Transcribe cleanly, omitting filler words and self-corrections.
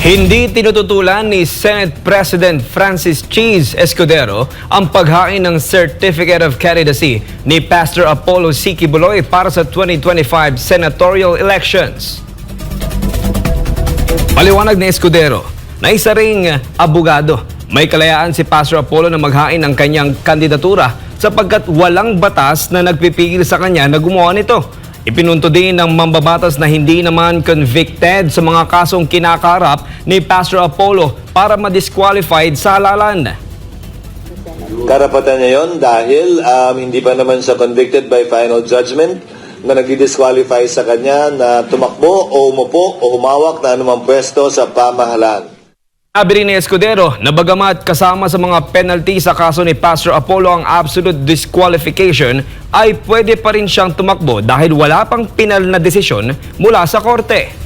Hindi tinututulan ni Senate President Francis Cheese Escudero ang paghain ng Certificate of Candidacy ni Pastor Apollo C. Quiboloy para sa 2025 senatorial elections. Paliwanag ni Escudero na isa ring abogado, may kalayaan si Pastor Apollo na maghain ng kanyang kandidatura sapagkat walang batas na nagpipigil sa kanya na gumawa nito. Ipinunto din ng mambabatas na hindi naman convicted sa mga kasong kinakarap ni Pastor Apollo para ma-disqualified sa halalan. Karapatan niya yun dahil hindi pa naman siya convicted by final judgment na nag-disqualify sa kanya na tumakbo o umupo o humawak na anumang pwesto sa pamahalaan. Sabi rin ni Escudero na bagamat kasama sa mga penalty sa kaso ni Pastor Apollo ang absolute disqualification, ay pwede pa rin siyang tumakbo dahil wala pang pinal na desisyon mula sa korte.